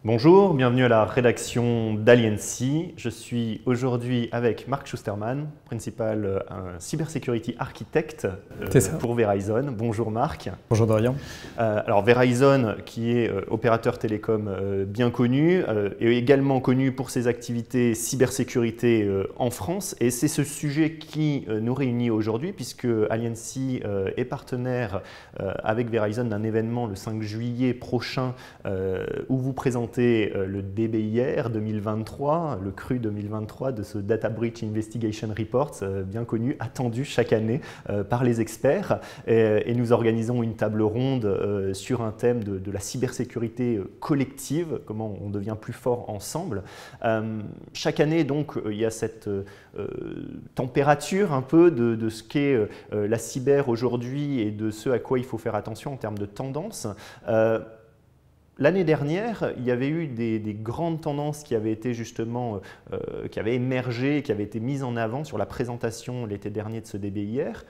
Bonjour, bienvenue à la rédaction d'Aliency. Je suis aujourd'hui avec Marc Schusterman, principal cybersecurity architect pour Verizon. Bonjour Marc. Bonjour Dorian. Alors Verizon, qui est opérateur télécom bien connu, est également connu pour ses activités cybersécurité en France. Et c'est ce sujet qui nous réunit aujourd'hui, puisque Aliency est partenaire avec Verizon d'un événement le 5 juillet prochain où vous présentez le DBIR 2023, le CRU 2023 de ce Data Breach Investigation Report, bien connu, attendu chaque année par les experts. Et nous organisons une table ronde sur un thème de la cybersécurité collective, comment on devient plus fort ensemble. Chaque année, donc, il y a cette température un peu de ce qu'est la cyber aujourd'hui et de ce à quoi il faut faire attention en termes de tendance. L'année dernière, il y avait eu des grandes tendances qui avaient été justement, qui avaient émergé, qui avaient été mises en avant sur la présentation l'été dernier de ce DBIR.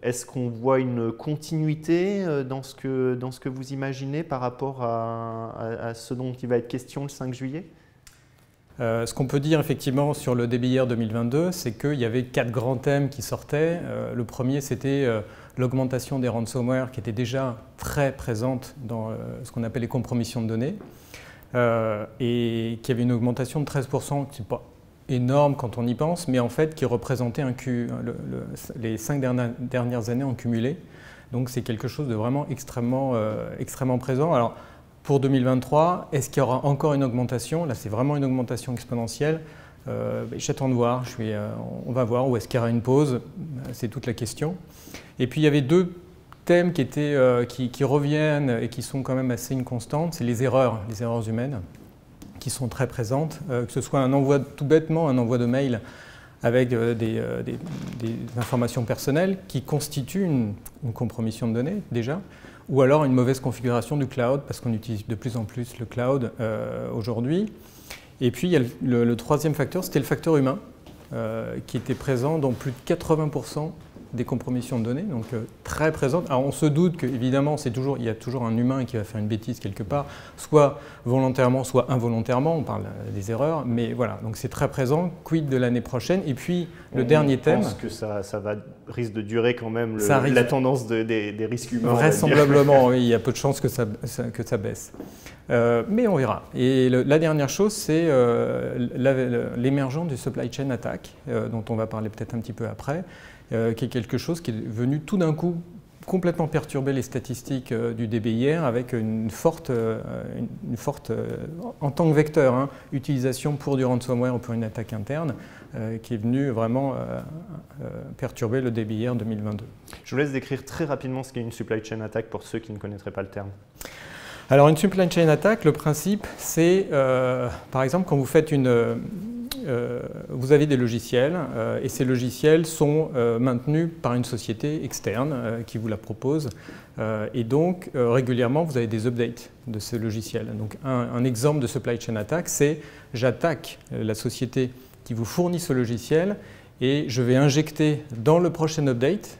Est-ce qu'on voit une continuité dans ce que vous imaginez par rapport à ce dont il va être question le 5 juillet ? Ce qu'on peut dire effectivement sur le DBIR 2022, c'est qu'il y avait 4 grands thèmes qui sortaient. Le premier, c'était l'augmentation des ransomware qui était déjà très présente dans ce qu'on appelle les compromissions de données et qui avait une augmentation de 13%, qui n'est pas énorme quand on y pense, mais en fait qui représentait les 5 dernières années en cumulé. Donc c'est quelque chose de vraiment extrêmement présent. Alors, pour 2023, est-ce qu'il y aura encore une augmentation? Là, c'est vraiment une augmentation exponentielle. J'attends de voir, on va voir où est-ce qu'il y aura une pause, c'est toute la question. Et puis il y avait 2 thèmes qui reviennent et qui sont quand même assez une constante, c'est les erreurs humaines qui sont très présentes, que ce soit tout bêtement un envoi de mail avec des informations personnelles qui constituent une compromission de données déjà, ou alors une mauvaise configuration du cloud, parce qu'on utilise de plus en plus le cloud aujourd'hui. Et puis, il y a le troisième facteur, c'était le facteur humain, qui était présent dans plus de 80% des compromissions de données, donc très présente. Alors, on se doute qu'évidemment, il y a toujours un humain qui va faire une bêtise quelque part, soit volontairement, soit involontairement, on parle des erreurs, mais voilà, donc c'est très présent. Quid de l'année prochaine? Et puis, le dernier thème… Je pense que ça risque de durer quand même la tendance des risques humains. Vraisemblablement, oui, il y a peu de chances que ça baisse. Mais on verra. Et la dernière chose, c'est l'émergence du supply chain attack, dont on va parler peut-être un petit peu après, qui est quelque chose qui est venu tout d'un coup complètement perturber les statistiques du DBIR avec une forte en tant que vecteur, utilisation pour du ransomware ou pour une attaque interne, qui est venue vraiment perturber le DBIR 2022. Je vous laisse décrire très rapidement ce qu'est une supply chain attack pour ceux qui ne connaîtraient pas le terme. Alors une supply chain attack, le principe, c'est par exemple quand vous faites vous avez des logiciels et ces logiciels sont maintenus par une société externe qui vous la propose et donc régulièrement vous avez des updates de ces logiciels. Donc un exemple de supply chain attack, c'est j'attaque la société qui vous fournit ce logiciel et je vais injecter dans le prochain update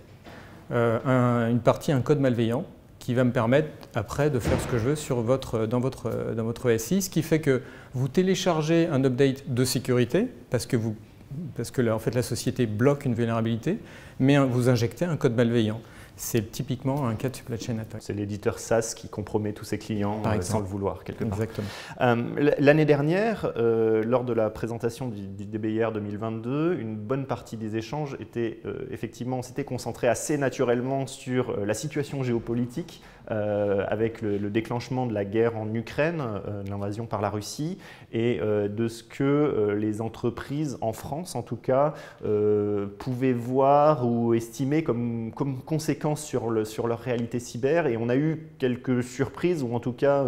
un code malveillant qui va me permettre après de faire ce que je veux dans votre SI, ce qui fait que vous téléchargez un update de sécurité parce que en fait, la société bloque une vulnérabilité, mais vous injectez un code malveillant. C'est typiquement un cas de supply chain attack. C'est l'éditeur SaaS qui compromet tous ses clients sans le vouloir, quelque part. Exactement. L'année dernière, lors de la présentation du DBIR 2022, une bonne partie des échanges s'était concentrée assez naturellement sur la situation géopolitique avec le déclenchement de la guerre en Ukraine, l'invasion par la Russie, et de ce que les entreprises, en France en tout cas, pouvaient voir ou estimer comme conséquence sur leur réalité cyber. Et on a eu quelques surprises, ou en tout cas,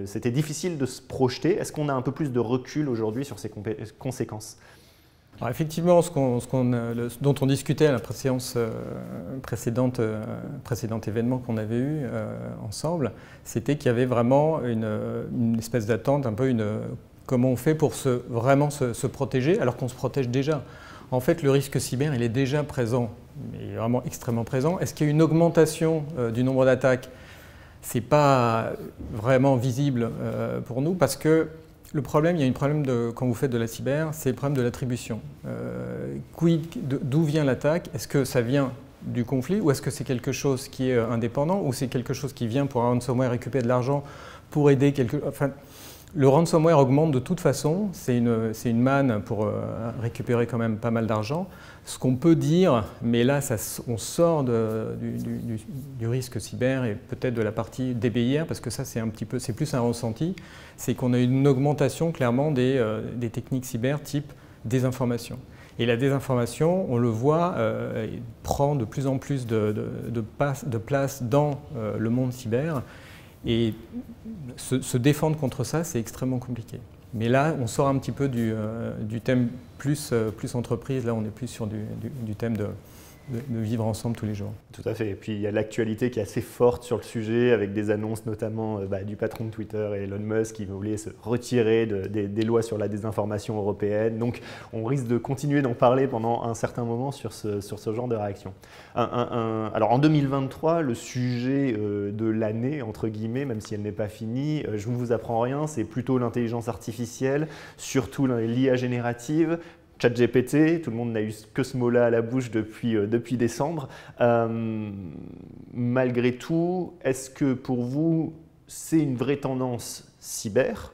c'était difficile de se projeter. Est-ce qu'on a un peu plus de recul aujourd'hui sur ces conséquences ? Alors effectivement, dont on discutait à la précédent événement qu'on avait eu ensemble, c'était qu'il y avait vraiment une espèce d'attente, un peu comment on fait pour vraiment se protéger, alors qu'on se protège déjà. En fait, le risque cyber, il est déjà présent, il est vraiment extrêmement présent. Est-ce qu'il y a une augmentation du nombre d'attaques? c'est pas vraiment visible pour nous parce que le problème, il y a un problème quand vous faites de la cyber, c'est le problème de l'attribution. D'où vient l'attaque? Est-ce que ça vient du conflit ou est-ce que c'est quelque chose qui est indépendant ou c'est quelque chose qui vient pour un ransomware récupérer de l'argent pour aider enfin, le ransomware augmente de toute façon, c'est une manne pour récupérer quand même pas mal d'argent. Ce qu'on peut dire, mais là on sort du risque cyber et peut-être de la partie DBIR, parce que ça c'est plus un ressenti, c'est qu'on a une augmentation clairement des techniques cyber type désinformation. Et la désinformation, on le voit, prend de plus en plus de place dans le monde cyber. Et se défendre contre ça, c'est extrêmement compliqué. Mais là, on sort un petit peu du thème plus entreprise. Là, on est plus sur du thème de vivre ensemble tous les jours. Tout à fait. Et puis, il y a l'actualité qui est assez forte sur le sujet, avec des annonces notamment du patron de Twitter, Elon Musk, qui voulait se retirer des lois sur la désinformation européenne. Donc, on risque de continuer d'en parler pendant un certain moment sur ce genre de réaction. Alors, en 2023, le sujet de l'année, entre guillemets, même si elle n'est pas finie, je ne vous apprends rien, c'est plutôt l'intelligence artificielle, surtout l'IA générative. ChatGPT, tout le monde n'a eu que ce mot-là à la bouche depuis décembre. Malgré tout, est-ce que pour vous, c'est une vraie tendance cyber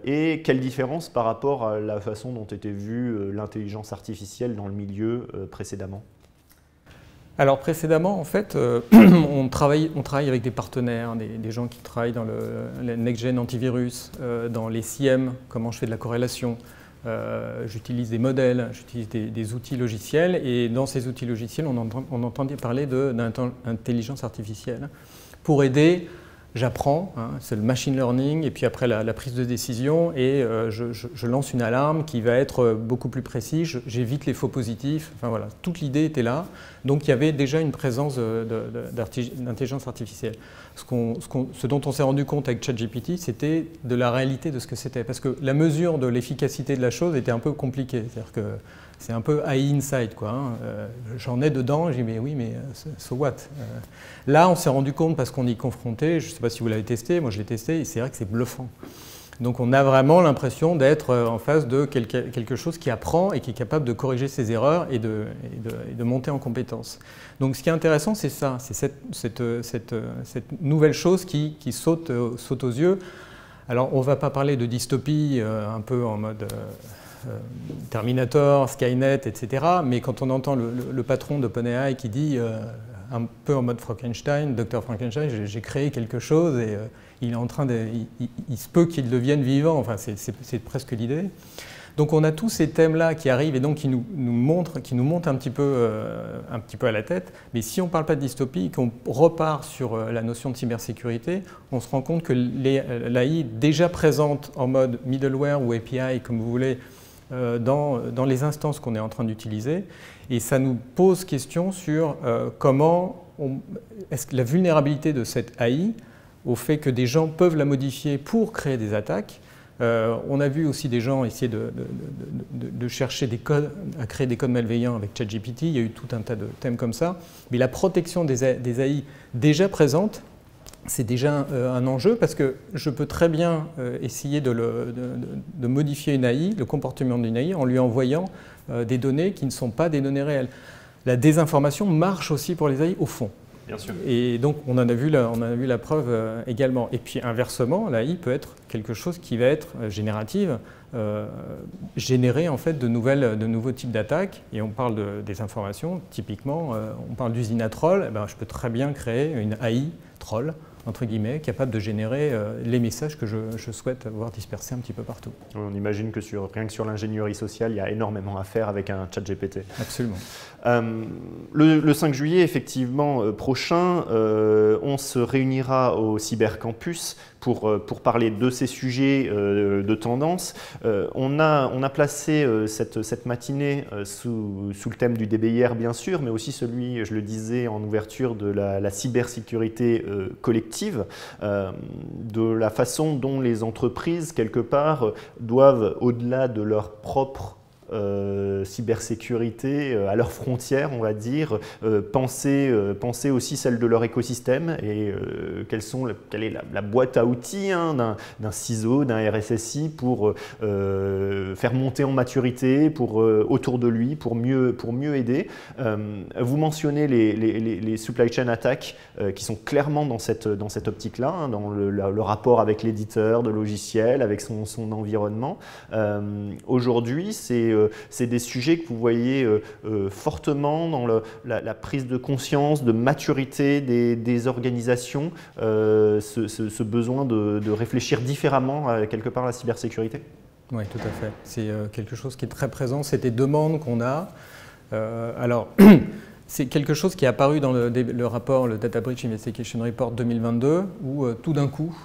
et quelle différence par rapport à la façon dont était vue l'intelligence artificielle dans le milieu précédemment? Alors précédemment, en fait, on travaille avec des partenaires, des gens qui travaillent dans le next-gen antivirus, dans les CIEM, comment je fais de la corrélation. J'utilise des modèles, j'utilise des outils logiciels et dans ces outils logiciels, on entendait parler d'intelligence artificielle pour aider. J'apprends, c'est le machine learning et puis après la prise de décision et je lance une alarme qui va être beaucoup plus précise, j'évite les faux positifs, enfin voilà, toute l'idée était là. Donc il y avait déjà une présence d'intelligence artificielle. Ce dont on s'est rendu compte avec ChatGPT, c'était de la réalité de ce que c'était. Parce que la mesure de l'efficacité de la chose était un peu compliquée. C'est-à-dire que c'est un peu AI inside, quoi. J'en ai dedans, j'ai dit mais oui, mais so what? Là, on s'est rendu compte parce qu'on y est confronté, je ne sais pas si vous l'avez testé, moi je l'ai testé, et c'est vrai que c'est bluffant. Donc on a vraiment l'impression d'être en face de quelque chose qui apprend et qui est capable de corriger ses erreurs et de monter en compétence. Donc ce qui est intéressant, c'est ça, c'est cette nouvelle chose qui saute aux yeux. Alors on ne va pas parler de dystopie un peu en mode Terminator, Skynet, etc. Mais quand on entend le patron d'OpenAI qui dit un peu en mode Frankenstein, Dr Frankenstein, j'ai créé quelque chose et il est en train il se peut qu'il devienne vivant, enfin c'est presque l'idée. Donc on a tous ces thèmes-là qui arrivent et donc qui nous montrent un petit peu à la tête. Mais si on ne parle pas de dystopie, qu'on repart sur la notion de cybersécurité, on se rend compte que l'AI déjà présente en mode middleware ou API, comme vous voulez, dans les instances qu'on est en train d'utiliser. Et ça nous pose question sur comment est-ce que la vulnérabilité de cette AI au fait que des gens peuvent la modifier pour créer des attaques. On a vu aussi des gens essayer de chercher des codes, à créer des codes malveillants avec ChatGPT. Il y a eu tout un tas de thèmes comme ça. Mais la protection des AI déjà présentes, c'est déjà un enjeu parce que je peux très bien essayer de modifier une AI, le comportement d'une AI, en lui envoyant des données qui ne sont pas des données réelles. La désinformation marche aussi pour les AI au fond. Bien sûr. Et donc on en a vu la preuve également. Et puis inversement, l'AI peut être quelque chose qui va être générative, générer en fait de nouveaux types d'attaques. Et on parle de désinformation, typiquement, on parle d'usine à trolls. Eh ben, je peux très bien créer une AI troll, entre guillemets, capable de générer les messages que je souhaite voir dispersés un petit peu partout. On imagine que rien que sur l'ingénierie sociale, il y a énormément à faire avec un ChatGPT. Absolument. Le 5 juillet, effectivement, prochain, on se réunira au Cybercampus pour parler de ces sujets de tendance. On a placé cette matinée sous le thème du DBIR, bien sûr, mais aussi celui, je le disais en ouverture, de la cybersécurité collective, de la façon dont les entreprises, quelque part, doivent, au-delà de leur propre cybersécurité à leurs frontières, on va dire, penser aussi celle de leur écosystème et quelle est la boîte à outils d'un CISO, d'un RSSI pour faire monter en maturité autour de lui, pour mieux aider. Vous mentionnez les supply chain attacks qui sont clairement dans cette optique-là, dans le rapport avec l'éditeur de logiciels, avec son environnement. Aujourd'hui, c'est des sujets que vous voyez fortement dans la prise de conscience, de maturité des organisations, ce besoin de réfléchir différemment quelque part à la cybersécurité. Oui, tout à fait. C'est quelque chose qui est très présent, c'est des demandes qu'on a. Alors, c'est quelque chose qui est apparu dans le rapport, le Data Breach Investigation Report 2022, où tout d'un coup,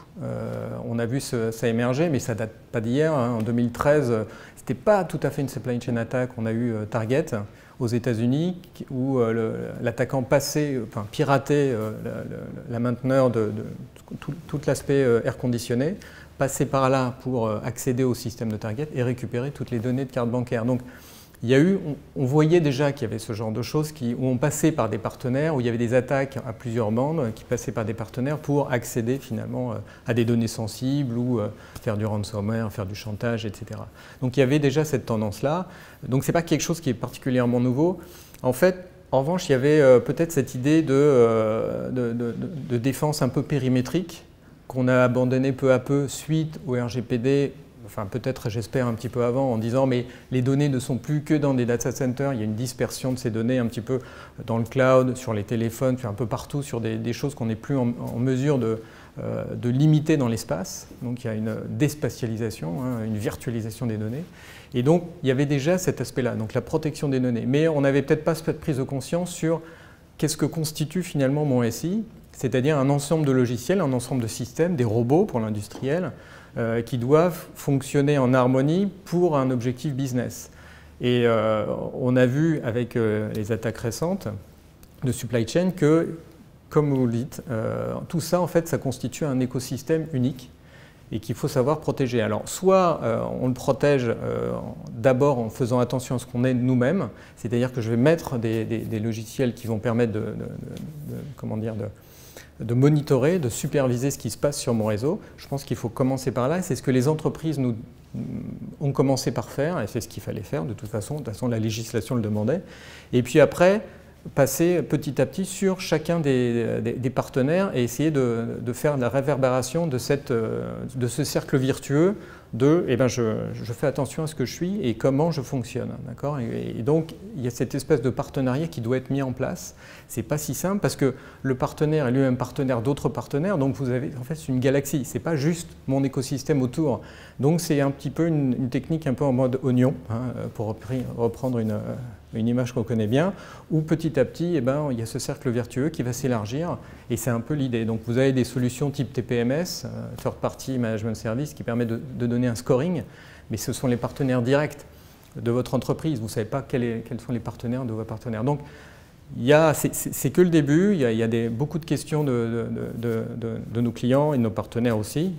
on a vu ça émerger, mais ça date pas d'hier. En 2013, c'était pas tout à fait une supply chain attack. On a eu Target aux États-Unis, où l'attaquant piratait la mainteneur de tout l'aspect air conditionné, passait par là pour accéder au système de Target et récupérer toutes les données de carte bancaire. Donc, on voyait déjà qu'il y avait ce genre de choses où on passait par des partenaires, où il y avait des attaques à plusieurs bandes qui passaient par des partenaires pour accéder finalement à des données sensibles ou faire du ransomware, faire du chantage, etc. Donc il y avait déjà cette tendance-là. Donc ce n'est pas quelque chose qui est particulièrement nouveau. En fait, en revanche, il y avait peut-être cette idée de défense un peu périmétrique qu'on a abandonnée peu à peu suite au RGPD. Enfin, peut-être, j'espère, un petit peu avant, en disant mais les données ne sont plus que dans des data centers, il y a une dispersion de ces données un petit peu dans le cloud, sur les téléphones, puis un peu partout, sur des choses qu'on n'est plus en mesure de limiter dans l'espace. Donc il y a une déspatialisation, une virtualisation des données. Et donc il y avait déjà cet aspect-là, donc la protection des données. Mais on n'avait peut-être pas cette prise de conscience sur qu'est-ce que constitue finalement mon SI, c'est-à-dire un ensemble de logiciels, un ensemble de systèmes, des robots pour l'industriel, qui doivent fonctionner en harmonie pour un objectif business. Et on a vu avec les attaques récentes de supply chain que, comme vous le dites, tout ça, en fait, ça constitue un écosystème unique et qu'il faut savoir protéger. Alors, soit on le protège d'abord en faisant attention à ce qu'on est nous-mêmes, c'est-à-dire que je vais mettre des logiciels qui vont permettre de monitorer, de superviser ce qui se passe sur mon réseau. Je pense qu'il faut commencer par là. C'est ce que les entreprises ont commencé par faire, et c'est ce qu'il fallait faire de toute façon. De toute façon, la législation le demandait. Et puis après, passer petit à petit sur chacun des partenaires et essayer de faire la réverbération de ce cercle vertueux de je fais attention à ce que je suis et comment je fonctionne. Et donc, il y a cette espèce de partenariat qui doit être mis en place. Ce n'est pas si simple parce que le partenaire est lui-même partenaire d'autres partenaires. Donc, vous avez en fait une galaxie. Ce n'est pas juste mon écosystème autour. Donc, c'est un petit peu une technique un peu en mode oignon, pour reprendre une image qu'on connaît bien, où petit à petit, il y a ce cercle vertueux qui va s'élargir, et c'est un peu l'idée. Donc vous avez des solutions type TPMS, Third Party Management Service, qui permet de donner un scoring, mais ce sont les partenaires directs de votre entreprise. Vous ne savez pas quels sont les partenaires de vos partenaires. Donc c'est que le début, il y a beaucoup de questions de nos clients et de nos partenaires aussi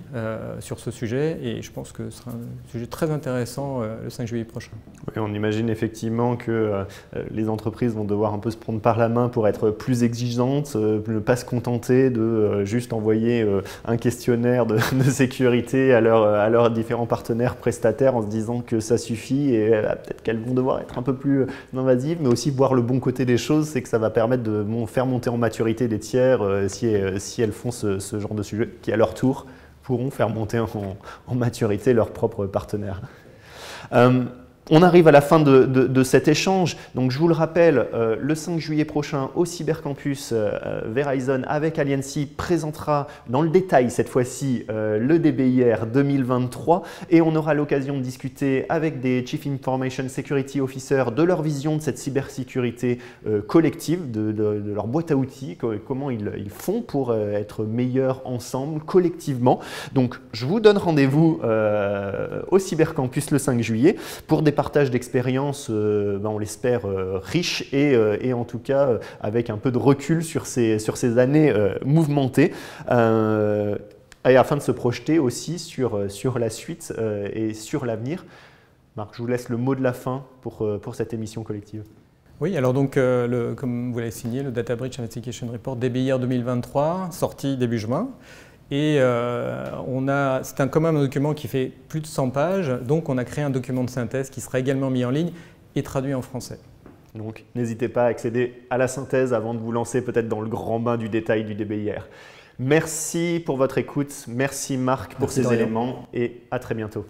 sur ce sujet, et je pense que ce sera un sujet très intéressant le 5 juillet prochain. Oui, on imagine effectivement que les entreprises vont devoir un peu se prendre par la main pour être plus exigeantes, ne pas se contenter de juste envoyer un questionnaire de sécurité à leurs différents partenaires prestataires en se disant que ça suffit, et peut-être qu'elles vont devoir être un peu plus invasives, mais aussi voir le bon côté des choses, c'est que ça va permettre de faire monter en maturité des tiers si elles font ce genre de sujet, qui à leur tour pourront faire monter en maturité leurs propres partenaires. On arrive à la fin de cet échange. Donc, je vous le rappelle, le 5 juillet prochain au Cybercampus, Verizon avec Aliancy présentera dans le détail cette fois-ci le DBIR 2023, et on aura l'occasion de discuter avec des Chief Information Security Officers de leur vision de cette cybersécurité collective, de leur boîte à outils, comment ils font pour être meilleurs ensemble, collectivement. Donc, je vous donne rendez-vous au Cybercampus le 5 juillet pour des partage d'expériences, on l'espère, riches et en tout cas avec un peu de recul sur ces années mouvementées, et afin de se projeter aussi sur la suite et sur l'avenir. Marc, je vous laisse le mot de la fin pour cette émission collective. Oui, alors donc, comme vous l'avez signé, le Data Breach Investigation Report DBIR 2023, sorti début juin. Et c'est quand même un document qui fait plus de 100 pages, donc on a créé un document de synthèse qui sera également mis en ligne et traduit en français. Donc n'hésitez pas à accéder à la synthèse avant de vous lancer peut-être dans le grand bain du détail du DBIR. Merci pour votre écoute, merci Marc pour ces éléments et à très bientôt.